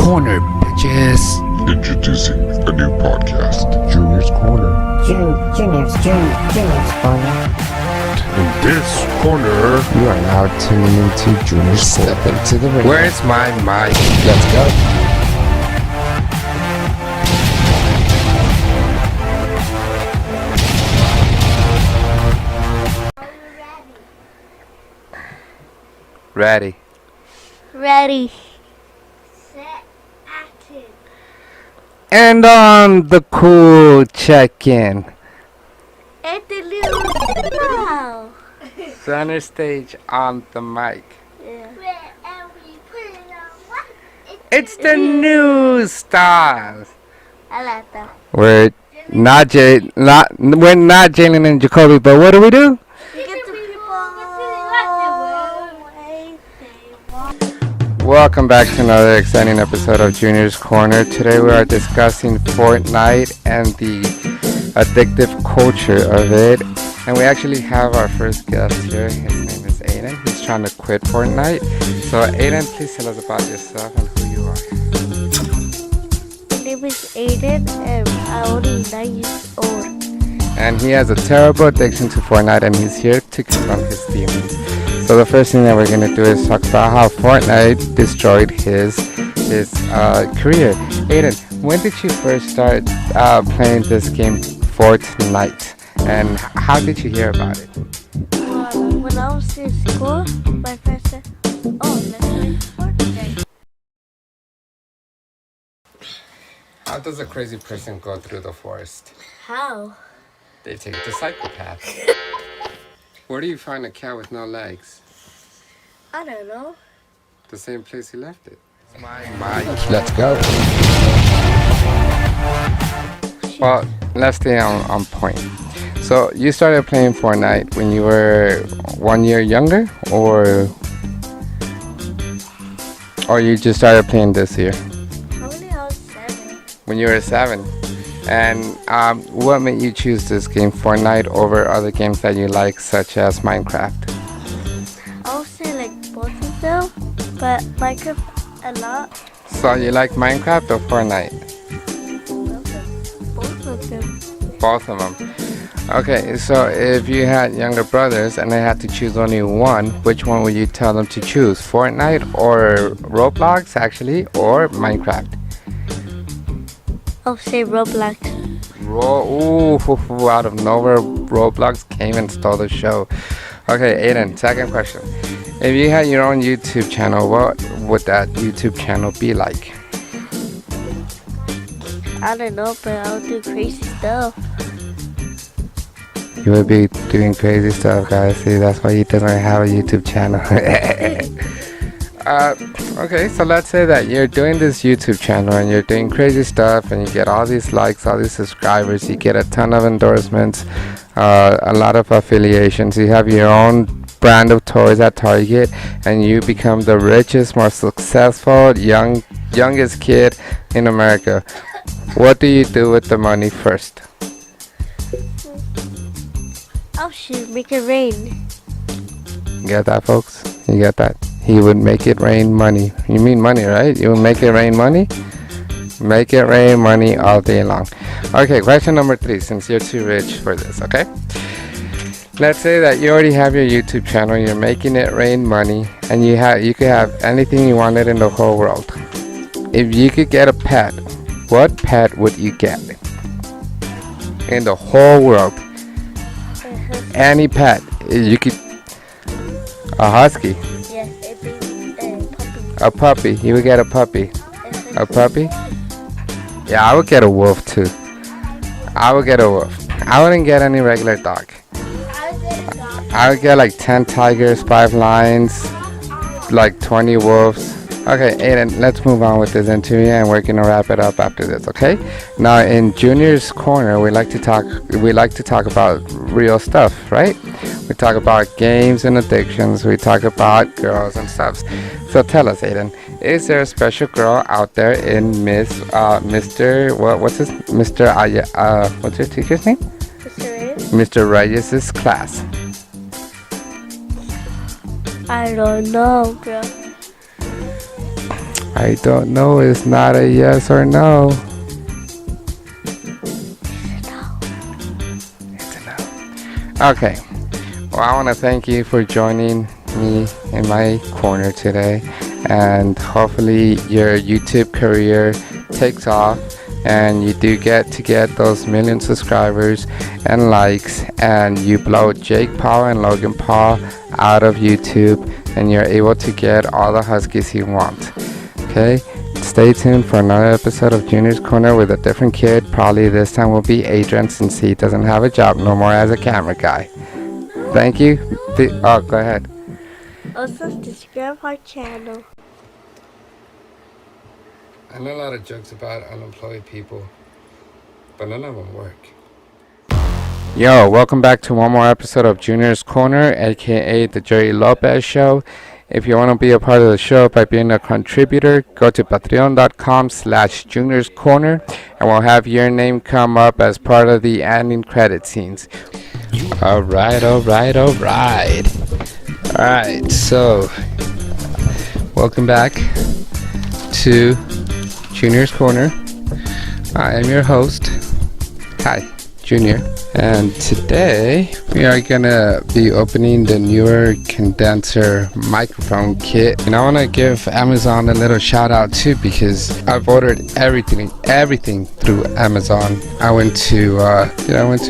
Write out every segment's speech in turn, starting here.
Corner, bitches. Introducing a new podcast, Junior's Corner. Junior's Corner. In this corner, You are now tuning into Junior's Corner. Step into the ring. Where's my mic? Let's go. Ready. Ready. Set. Action. And on the cool check-in. At the little wow. Center stage on the mic. Yeah. It's the new stars. I like that. We're not Jalen and Jacoby, but what do? You get the people way they want. Welcome back to another exciting episode of Junior's Corner. Today we are discussing Fortnite and the addictive culture of it. And we actually have our first guest here. His name is Aiden. He's trying to quit Fortnite. So Aiden, please tell us about yourself and who you are. My name is Aiden and I'm only 9 years old. And he has a terrible addiction to Fortnite and he's here to confront his demons. So the first thing that we're going to do is talk about how Fortnite destroyed his career. Aiden, when did you first start playing this game Fortnite? And how did you hear about it? When I was in school, my friend said, "Oh, let's play Fortnite." How does a crazy person go through the forest? How? They take the psychopath. Where do you find a cat with no legs? I don't know. The same place he left it. Let's go. Well, let's stay on point. So you started playing Fortnite when you were 1 year younger, or you just started playing this year? Probably I was 7. When you were 7. And what made you choose this game, Fortnite, over other games that you like, such as Minecraft? I would say like both of them, but Minecraft a lot. So you like Minecraft or Fortnite? Both of them. Both of them. Okay, so if you had younger brothers and they had to choose only one, which one would you tell them to choose? Fortnite or Roblox, actually, or Minecraft? I'll say Roblox. Ooh, out of nowhere, Roblox came and stole the show. Okay, Aiden, second question. If you had your own YouTube channel, what would that YouTube channel be like? I don't know, but I'll do crazy stuff. You would be doing crazy stuff, guys. See, that's why he doesn't have a YouTube channel. Okay, so let's say that you're doing this YouTube channel and you're doing crazy stuff and you get all these likes, all these subscribers, you get a ton of endorsements, a lot of affiliations, you have your own brand of toys at Target, and you become the richest, most successful, youngest kid in America. What do you do with the money first? Oh shoot, make it rain. You get that, folks? You get that? He would make it rain money. You mean money, right? You would make it rain money? Make it rain money all day long. Okay, question number 3, since you're too rich for this, okay? Let's say that you already have your YouTube channel, you're making it rain money, and you could have anything you wanted in the whole world. If you could get a pet, what pet would you get? In the whole world. Any pet. You could... A husky. Yes, it'd be puppy. A puppy. You would get a puppy. A puppy? Yeah, I would get a wolf too. I would get a wolf. I wouldn't get any regular dog. I would get like 10 tigers, 5 lions, like 20 wolves. Okay, Aiden, let's move on with this interview and we're gonna wrap it up after this, okay? Now in Junior's Corner, we like to talk about real stuff, right? We talk about games and addictions, we talk about girls and stuff. So tell us, Aiden, is there a special girl out there in what's your teacher's name? Mr. Reyes' class? I don't know, bro. I don't know. It's not a yes or no. It's a no. Okay. Well, I want to thank you for joining me in my corner today, and hopefully your YouTube career takes off and you do get those million subscribers and likes, and you blow Jake Paul and Logan Paul out of YouTube, and you're able to get all the huskies you want. Okay, stay tuned for another episode of Junior's Corner with a different kid. Probably this time will be Adrian, since he doesn't have a job no more as a camera guy. Thank you. Oh, go ahead. Also subscribe our channel. I know a lot of jokes about unemployed people, but none of them work. Yo, welcome back to one more episode of Junior's Corner, aka the Jerry Lopez Show. If you want to be a part of the show by being a contributor, go to patreon.com/Junior's Corner, and we'll have your name come up as part of the ending credit scenes. Alright, so welcome back to Junior's Corner. I am your host. Hi, Junior. And today we are gonna be opening the newer condenser microphone kit. And I wanna give Amazon a little shout out too, because I've ordered everything through Amazon. I went to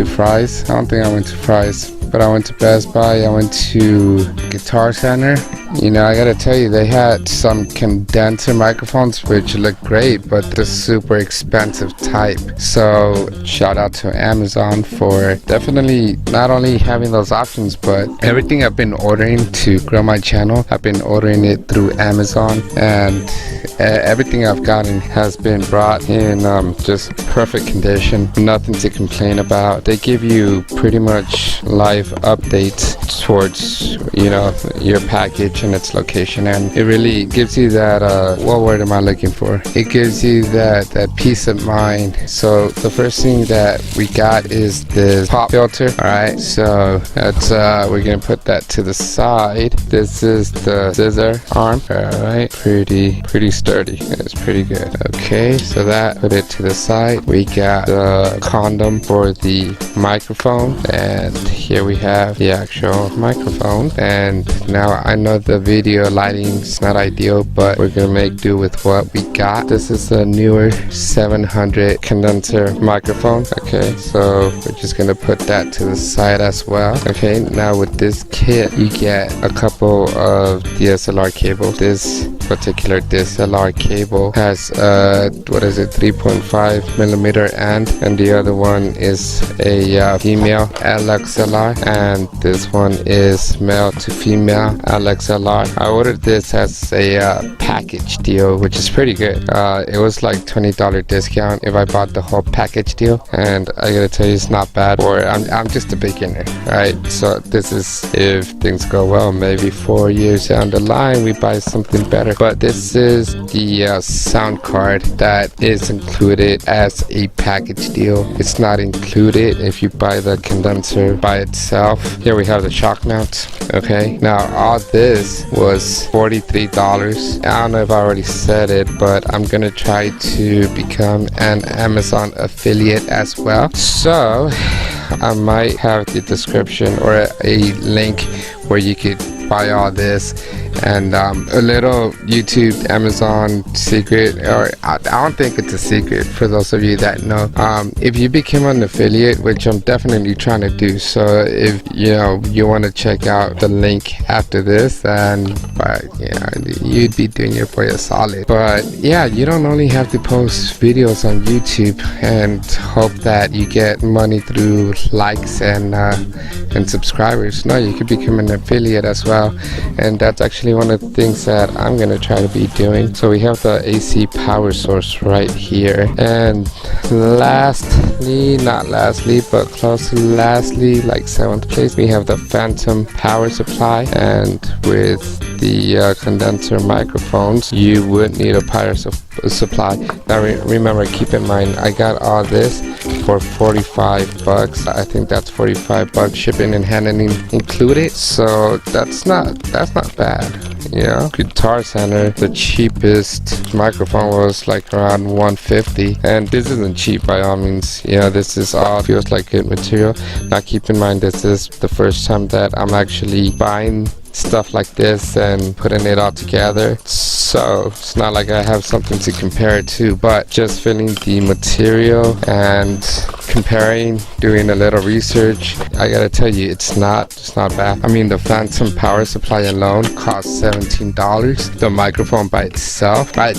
Fry's. I don't think I went to Fry's, but I went to Best Buy. I went to Guitar Center. You know, I gotta tell you, they had some condenser microphones which look great, but the super expensive type. So shout out to Amazon for definitely not only having those options, but everything I've been ordering to grow my channel, I've been ordering it through Amazon, and everything I've gotten has been brought in just perfect condition, nothing to complain about. They give you pretty much live updates towards, you know, your package and its location, and it really gives you that what word am I looking for? It gives you that peace of mind. So the first thing that we got is this pop filter. Alright, so that's we're gonna put that to the side. This is the scissor arm. Alright, pretty sturdy. It's pretty good. Okay, so that, put it to the side. We got the condom for the microphone, and here we have the actual microphone. And now I know the video lighting's not ideal, but we're gonna make do with what we got. This is a newer 700 condenser microphone. Okay, so we're just gonna put that to the side as well. Okay, now with this kit you get a couple of DSLR cables. This particular DSLR cable has 3.5 millimeter end, and the other one is a female LXLR, and this one is male to female LXLR. I ordered this as a package deal, which is pretty good. It was like $20 discount if I bought the whole package deal, and I gotta tell you, it's not bad. Or I'm just a beginner, right? So this is, if things go well, maybe 4 years down the line we buy something better. But this is the sound card that is included as a package deal. It's not included if you buy the condenser by itself. Here we have the shock mounts. Okay, now all this was $43. I don't know if I already said it, but I'm gonna try to become an Amazon affiliate as well. So I might have the description or a link where you could buy all this, and a little YouTube Amazon secret, or I don't think it's a secret for those of you that know. If you become an affiliate, which I'm definitely trying to do, so if you want to check out the link after this, then you'd be doing your boy a solid. But yeah, you don't only have to post videos on YouTube and hope that you get money through likes and subscribers. No, you could become an affiliate as well, and that's actually one of the things that I'm gonna try to be doing. So we have the AC power source right here, and lastly, not lastly, but close to lastly, like 7th place, we have the phantom power supply. And with the condenser microphones, you would need a power supply. Now remember, keep in mind, I got all this for $45. I think that's $45 shipping and handling included. So that's not bad. You know, Guitar Center, the cheapest microphone was like around $150, and this isn't cheap by all means. You know, this is all feels like good material. Now keep in mind, this is the first time that I'm actually buying stuff like this and putting it all together, so it's not like I have something to compare it to, but just feeling the material and comparing, doing a little research, I gotta tell you, it's not bad. I mean, the phantom power supply alone costs $17. The microphone by itself can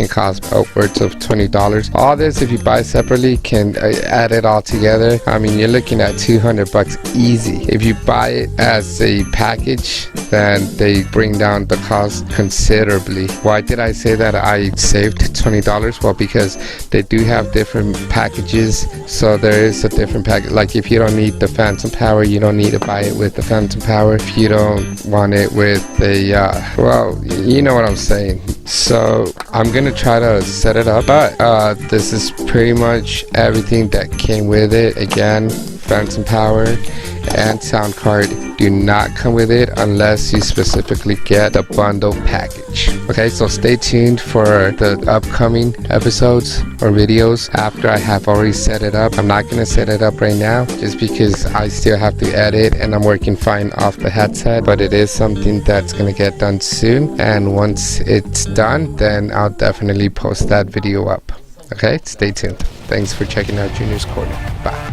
cost upwards of $20. All this, if you buy separately, can add it all together. I mean, you're looking at $200 easy. If you buy it as a package, then they bring down the cost considerably. Why did I say that I saved $20? Well, because they do have different packages, so there is a different package. Like if you don't need the phantom power, you don't need to buy it with the phantom power. If you don't want it with the well, you know what I'm saying. So I'm gonna try to set it up, but this is pretty much everything that came with it. Again, phantom power and sound card do not come with it unless you specifically get the bundle package. Okay, so stay tuned for the upcoming episodes or videos after I have already set it up. I'm not gonna set it up right now just because I still have to edit and I'm working fine off the headset, but it is something that's gonna get done soon, and once it's done, then I'll definitely post that video up. Okay, stay tuned. Thanks for checking out Junior's Corner. Bye.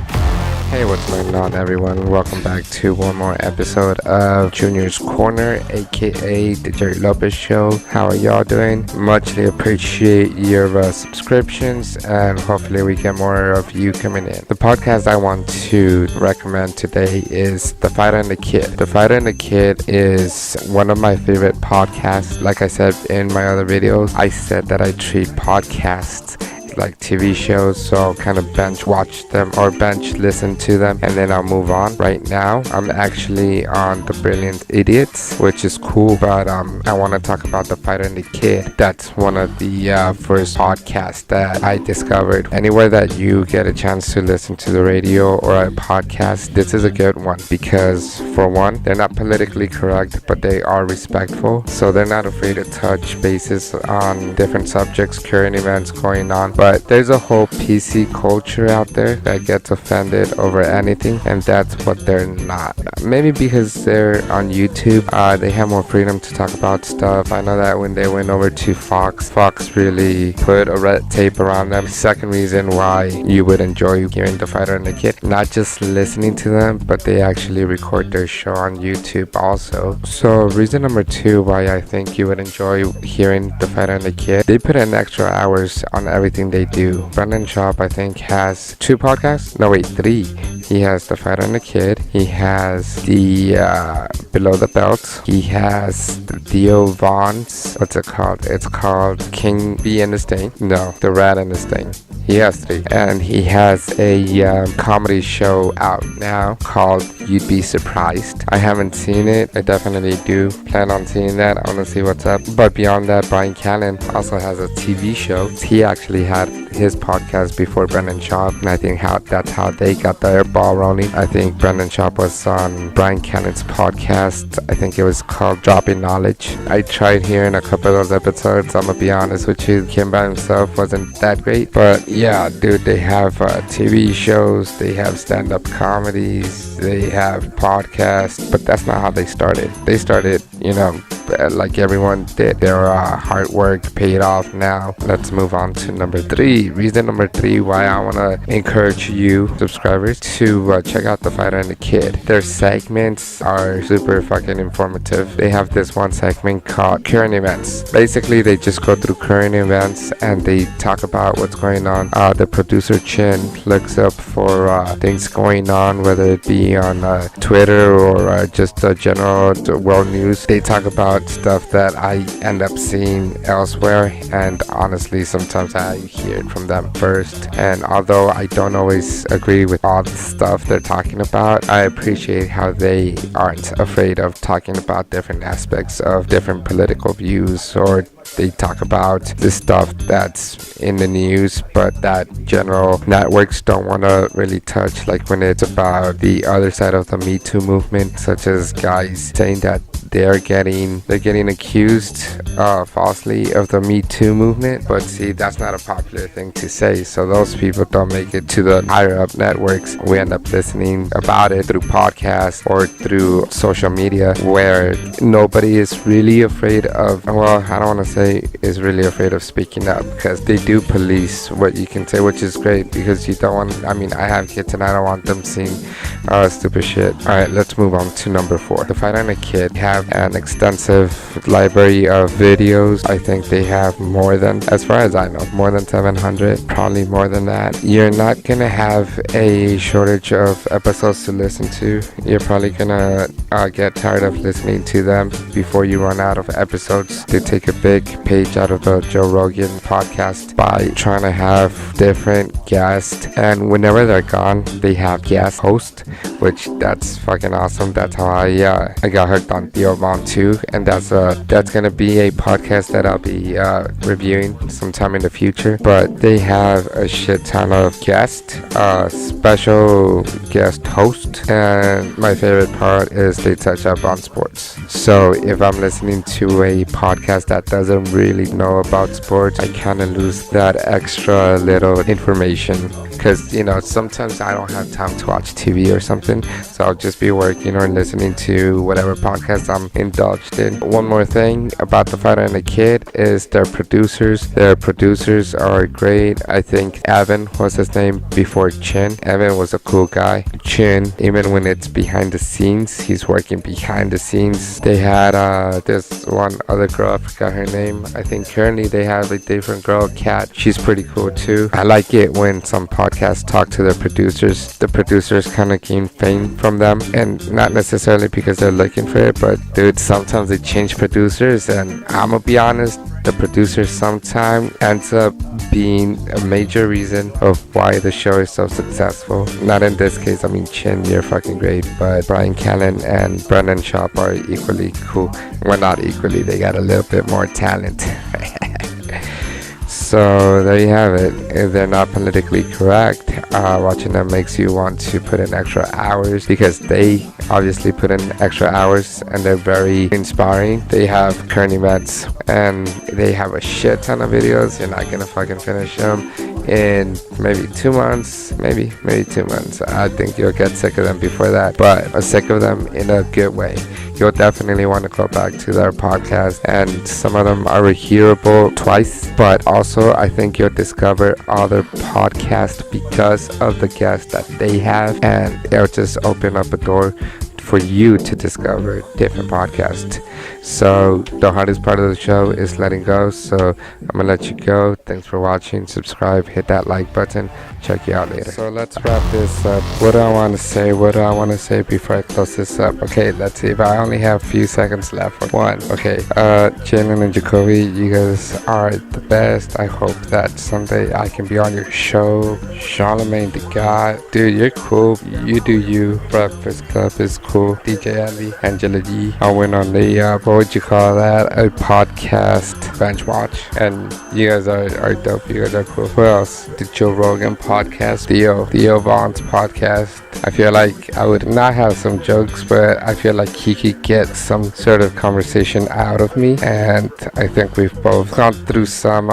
Hey, what's going on, everyone? Welcome back to one more episode of Junior's Corner, aka the Jerry Lopez Show. How are y'all doing? Muchly appreciate your subscriptions, and hopefully we get more of you coming in. The podcast I want to recommend today is The Fighter and the Kid. The Fighter and the Kid is one of my favorite podcasts. Like I said in my other videos, I said that I treat podcasts like TV shows, so I'll kind of bench watch them or bench listen to them, and then I'll move on. Right now I'm actually on The Brilliant Idiots, which is cool, but I want to talk about The Fighter and the Kid. That's one of the first podcasts that I discovered. Anywhere that you get a chance to listen to the radio or a podcast, this is a good one, because for one, they're not politically correct, but they are respectful, so they're not afraid to touch bases on different subjects, current events going on. But there's a whole PC culture out there that gets offended over anything, and that's what they're not. Maybe because they're on YouTube, they have more freedom to talk about stuff. I know that when they went over to Fox really put a red tape around them. Second reason why you would enjoy hearing The Fighter and the Kid, not just listening to them, but they actually record their show on YouTube also. So reason number two why I think you would enjoy hearing The Fighter and the Kid, they put in extra hours on everything they do. Brendan Schaub, I think, has 2 podcasts. No, wait, 3. He has The Fighter and the Kid. He has the Below the Belt. He has Theo Vaughn's. What's it called? It's called King Bee and the Sting. No, The Rat and the Sting. He has 3. And he has a comedy show out now called You'd Be Surprised. I haven't seen it. I definitely do plan on seeing that. I want to see what's up. But beyond that, Brian Cannon also has a TV show. He actually had his podcast before Brendan Schaub, and I think that's how they got their ball rolling. I think Brendan Schaub was on Brian Cannon's podcast. I think it was called Dropping Knowledge. I tried hearing a couple of those episodes. I'm gonna be honest with you, him by himself wasn't that great, but yeah, dude, they have TV shows, they have stand-up comedies, they have podcasts, but that's not how they started. They started, you know, like everyone did. Their hard work paid off now. Let's move on to number 3. Reason number 3 why I want to encourage you subscribers to check out The Fighter and the Kid. Their segments are super fucking informative. They have this one segment called Current Events. Basically, they just go through current events and they talk about what's going on. The producer Chin looks up for things going on, whether it be on Twitter or just general world news. They talk about stuff that I end up seeing elsewhere, and honestly sometimes I hear it from them first. And although I don't always agree with all the stuff they're talking about, I appreciate how they aren't afraid of talking about different aspects of different political views or they talk about the stuff that's in the news, but that general networks don't want to really touch, like when it's about the other side of the Me Too movement, such as guys saying that they're getting accused falsely of the Me Too movement. But see, that's not a popular thing to say, so those people don't make it to the higher up networks. We end up listening about it through podcasts or through social media, where nobody is really afraid of, well, I don't want to say is really afraid of speaking up, because they do police what you can say, which is great, because you don't want, I mean, I have kids and I don't want them seeing stupid shit. Alright, let's move on to number 4. The Fighter and the Kid have an extensive library of videos. I think they have more than, as far as I know, more than 700, probably more than that. You're not gonna have a shortage of episodes to listen to. You're probably gonna get tired of listening to them before you run out of episodes. They take a big page out of the Joe Rogan podcast by trying to have different guests, and whenever they're gone, they have guest host, which that's fucking awesome. That's how I got hooked on Theo Vaughn too, and that's gonna be a podcast that I'll be reviewing sometime in the future. But they have a shit ton of guests, special guest host, and my favorite part is they touch up on sports. So if I'm listening to a podcast that doesn't really know about sports, I kind of lose that extra little information, because you know, sometimes I don't have time to watch TV or something, so I'll just be working or listening to whatever podcast I'm indulged in. One more thing about The Fighter and the Kid is their producers. Their producers are great. I think Evan was his name before Chin. Evan was a cool guy. Chin, even when it's behind the scenes, he's working behind the scenes. They had this one other girl, I forgot her name. I think currently they have a different girl, Kat. She's pretty cool too. I like it when some podcasts talk to the producers. The producers kind of gain fame from them, and not necessarily because they're looking for it, but dude, sometimes they change producers, and I'm gonna be honest, the producer sometimes ends up being a major reason of why the show is so successful. Not in this case, I mean, Chin, you're fucking great, but Brian Callen and Brendan Schaub are equally cool. Well, not equally, they got a little bit more talent. So there you have it. If they're not politically correct, watching them makes you want to put in extra hours, because they obviously put in extra hours and they're very inspiring. They have current events and they have a shit ton of videos. You're not gonna fucking finish them in maybe 2 months, maybe 2 months. I think you'll get sick of them before that, but sick of them in a good way. You'll definitely want to go back to their podcast, and some of them are hearable twice, but also I think you'll discover other podcasts because of the guests that they have, and it'll just open up a door for you to discover different podcasts. So the hardest part of the show is letting go, so I'm gonna let you go. Thanks for watching. Subscribe, hit that like button. Check you out later. So let's wrap this up. What do I want to say before I close this up? Okay, let's see if I only have a few seconds left. One. Okay, Jalen and Jacoby, you guys are the best. I hope that someday I can be on your show. Charlemagne the God, dude, you're cool. You do you. Breakfast Club is cool. DJ Ellie, Angela G. I went on the what would you call that? A podcast bench watch, and you guys are dope. You guys are cool. Who else? The Joe Rogan podcast, Theo Vaughn's podcast. I feel like I would not have some jokes, but I feel like he could get some sort of conversation out of me, and I think we've both gone through some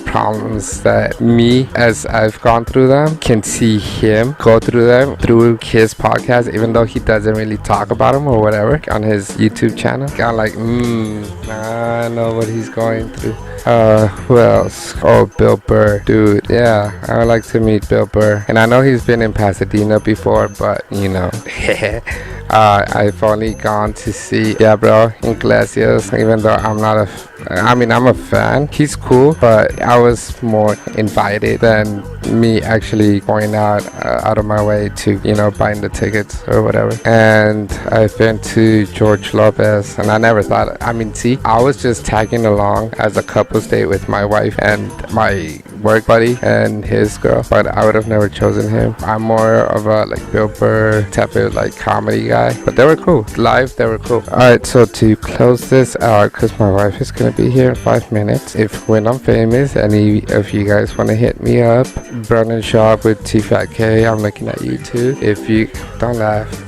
problems that me, as I've gone through them, can see him go through them through his podcast, even though he doesn't really talk about them or whatever on his YouTube channel. I'm like, I know what he's going through. Who else? Oh, Bill Burr. Dude, yeah, I would like to meet Bill Burr. And I know he's been in Pasadena before, but, you know, I've only gone to see Gabriel Iglesias, even though I'm a fan. He's cool, but I was more invited than me actually going out of my way to, you know, buying the tickets or whatever. And I've been to George Lopez, and I never thought, I was just tagging along as a couple's date with my wife and my work buddy and his girl, but I would have never chosen him. I'm more of a like Bill Burr type of like comedy guy, but they were cool. Live, they were cool. Alright, so to close this out, because my wife is gonna be here in 5 minutes, if when I'm famous, any of you guys want to hit me up, Brennan Shop with T-Fat-K, I'm looking at you too. If you, don't laugh.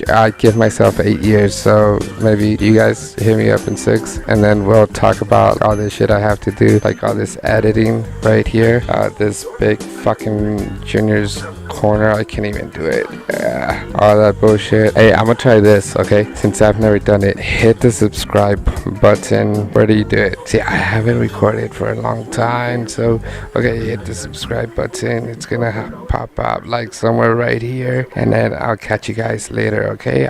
I give myself 8 years, so maybe you guys hit me up in 6, and then we'll talk about all this shit I have to do, like all this editing right here, this big fucking Junior's corner, I can't even do it, all that bullshit. Hey, I'm gonna try this, okay, since I've never done it. Hit the subscribe button. Where do you do it? See, I haven't recorded for a long time, so okay, hit the subscribe button. It's gonna pop up like somewhere right here, and then I'll catch you guys later, okay?